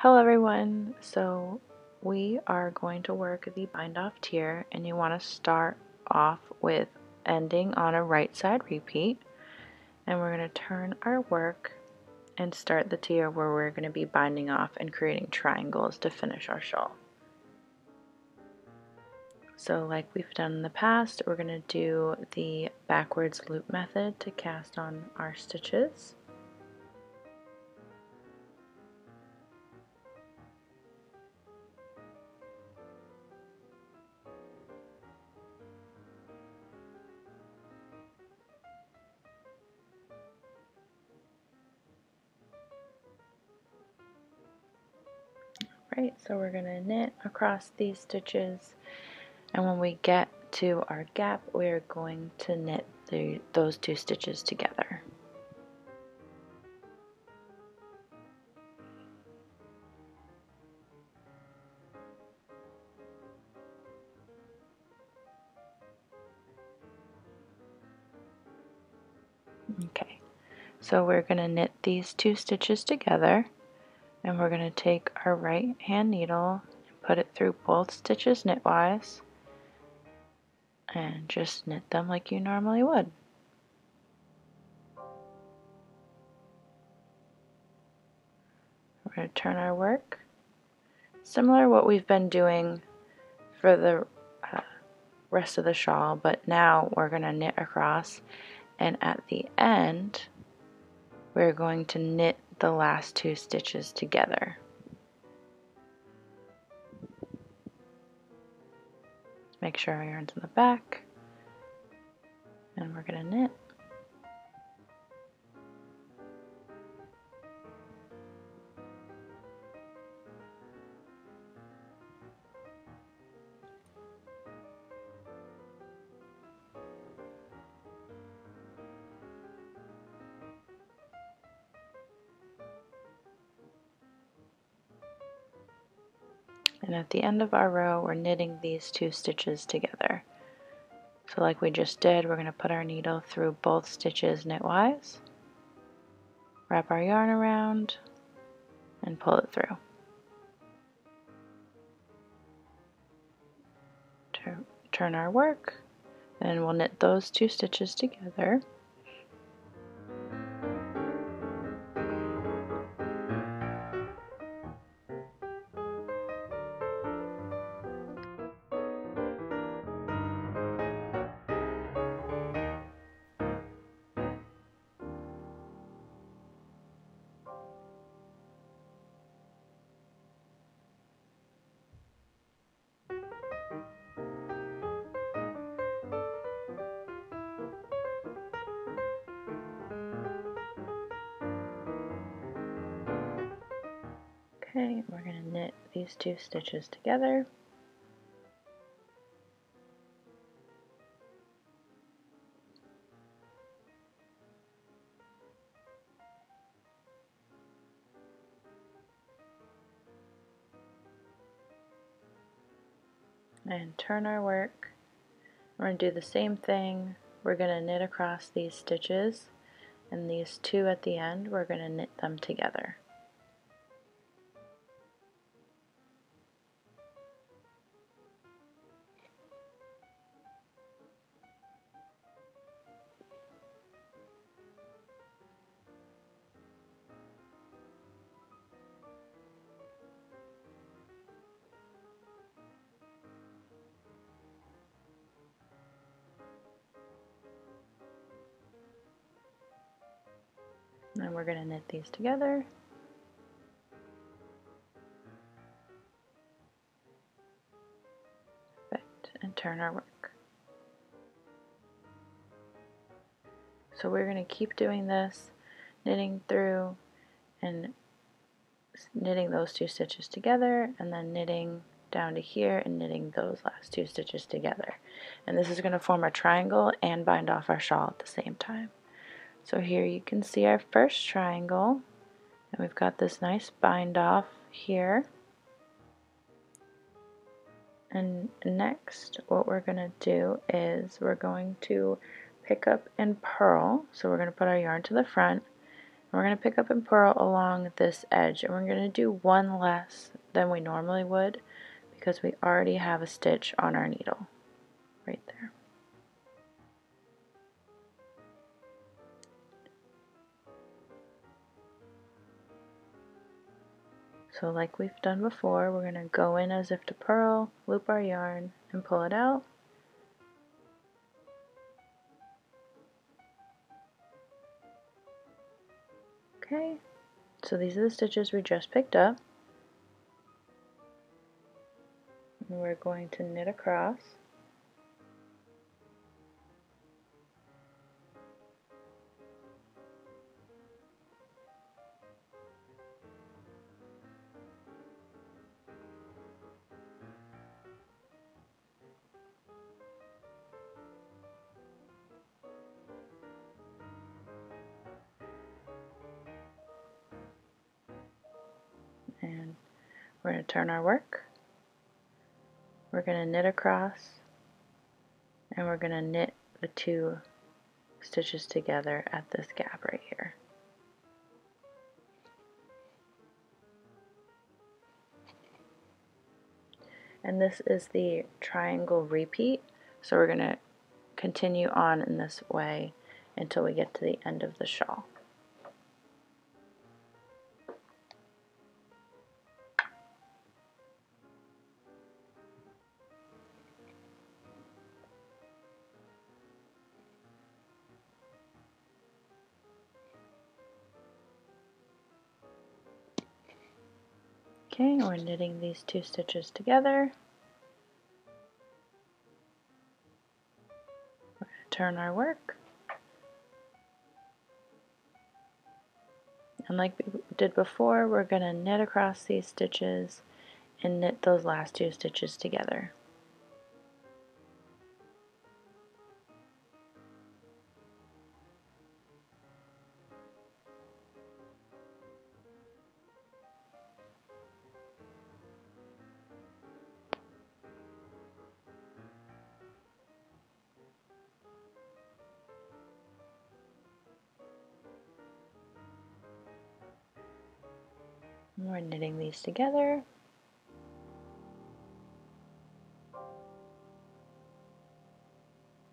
Hello everyone, so we are going to work the bind off tier, and you want to start off with ending on a right side repeat, and we're going to turn our work and start the tier where we're going to be binding off and creating triangles to finish our shawl. So like we've done in the past, we're going to do the backwards loop method to cast on our stitches. Right, so we're going to knit across these stitches, and when we get to our gap, we're going to knit those two stitches together. Okay, so we're going to knit these two stitches together, and we're going to take our right hand needle and put it through both stitches knitwise and just knit them like you normally would. We're going to turn our work. Similar to what we've been doing for the rest of the shawl, but now we're going to knit across, and at the end we're going to knit the last two stitches together. Make sure our yarn's in the back, and we're going to knit. And at the end of our row, we're knitting these two stitches together. So like we just did, we're going to put our needle through both stitches knitwise, wrap our yarn around, and pull it through. Turn our work, and we'll knit those two stitches together. Okay, we're going to knit these two stitches together. And turn our work. We're going to do the same thing. We're going to knit across these stitches, and these two at the end, we're going to knit them together. And we're going to knit these together. Perfect. And turn our work. So we're going to keep doing this, knitting through and knitting those two stitches together, and then knitting down to here and knitting those last two stitches together. And this is going to form a triangle and bind off our shawl at the same time. So here you can see our first triangle, and we've got this nice bind off here. And next what we're going to do is we're going to pick up and purl. So we're going to put our yarn to the front, We're going to pick up and purl along this edge, and we're going to do one less than we normally would because we already have a stitch on our needle right there. So like we've done before, we're going to go in as if to purl, loop our yarn, and pull it out. Okay, so these are the stitches we just picked up. And we're going to knit across. And we're going to turn our work. We're going to knit across, and we're going to knit the two stitches together at this gap right here. And this is the triangle repeat, so we're going to continue on in this way until we get to the end of the shawl. Okay, we're knitting these two stitches together. We're going to turn our work. And like we did before, we're going to knit across these stitches and knit those last two stitches together. And we're knitting these together.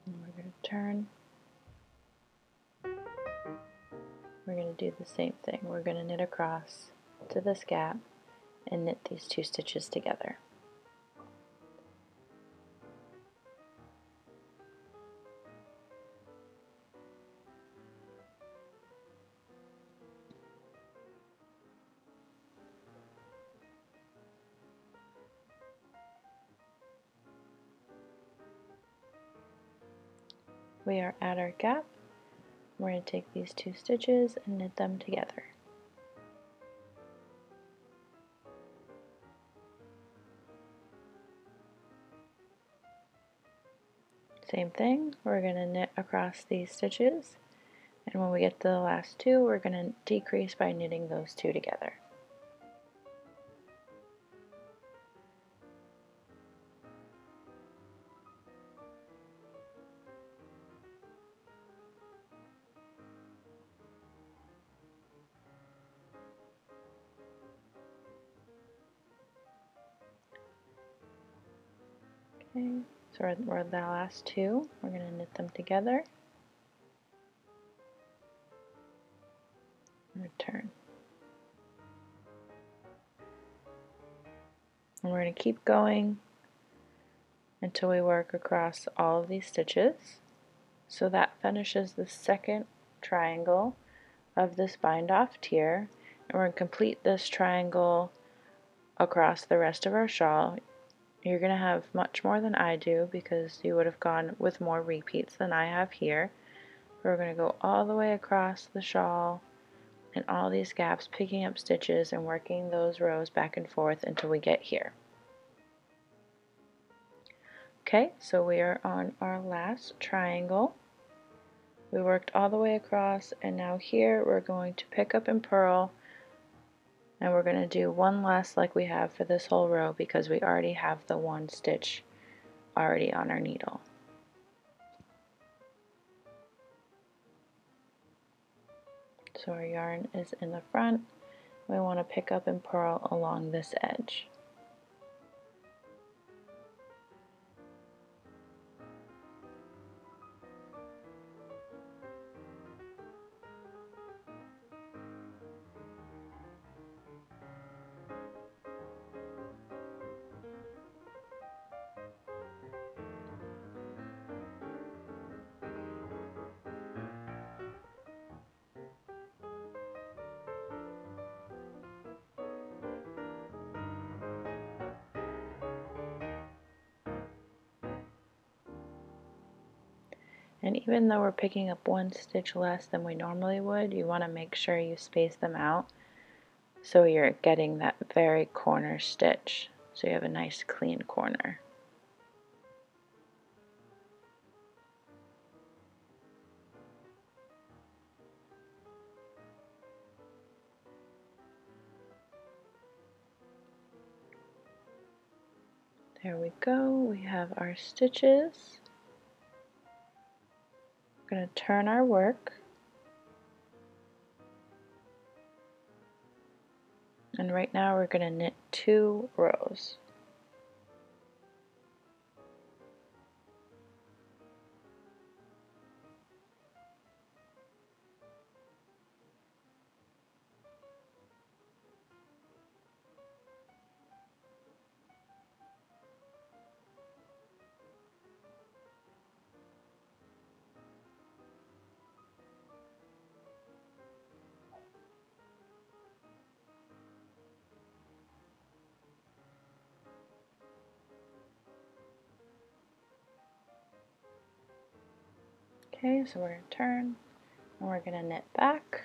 And we're going to turn. We're going to do the same thing. We're going to knit across to this gap and knit these two stitches together. We are at our gap. We're going to take these two stitches and knit them together. Same thing, we're going to knit across these stitches, and when we get to the last two, we're going to decrease by knitting those two together. Okay, so we're at the last two, we're going to knit them together, and return. And we're going to keep going until we work across all of these stitches. So that finishes the second triangle of this bind off tier, and we're going to complete this triangle across the rest of our shawl. You're going to have much more than I do because you would have gone with more repeats than I have here. We're going to go all the way across the shawl and all these gaps, picking up stitches and working those rows back and forth until we get here. Okay, so we are on our last triangle. We worked all the way across, and now here we're going to pick up and purl, and we're going to do one less like we have for this whole row because we already have the one stitch already on our needle. So our yarn is in the front. We want to pick up and purl along this edge. And even though we're picking up one stitch less than we normally would, you want to make sure you space them out so you're getting that very corner stitch, so you have a nice clean corner. There we go, we have our stitches. We're going to turn our work. And right now we're going to knit 2 rows. Okay, so we're going to turn and we're going to knit back.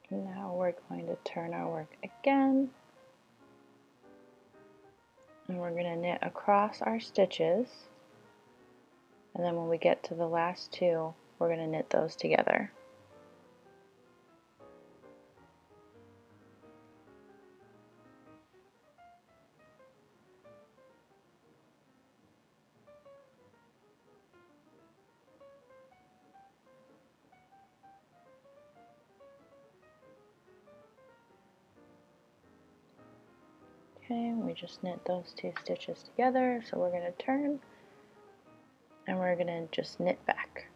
Now we're going to turn our work again, and we're going to knit across our stitches, and then when we get to the last 2, we're going to knit those together. Okay, we just knit those 2 stitches together, so we're going to turn and we're going to just knit back.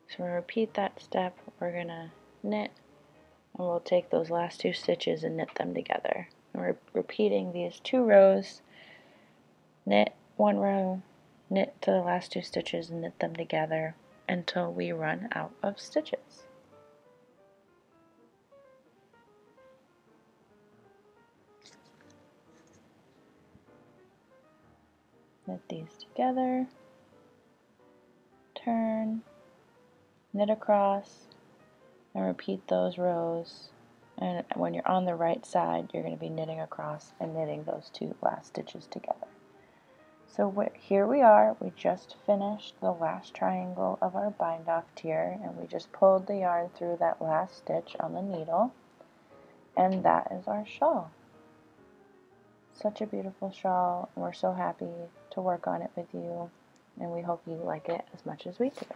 So we repeat that step, we're going to knit, and we'll take those last 2 stitches and knit them together. And we're repeating these 2 rows, knit 1 row, knit to the last 2 stitches and knit them together until we run out of stitches. Knit these together, turn, knit across, and repeat those rows. And when you're on the right side, you're going to be knitting across and knitting those 2 last stitches together. So here we are, we just finished the last triangle of our bind off tier, and we just pulled the yarn through that last stitch on the needle, and that is our shawl. Such a beautiful shawl, and we're so happy to work on it with you, and we hope you like it as much as we do.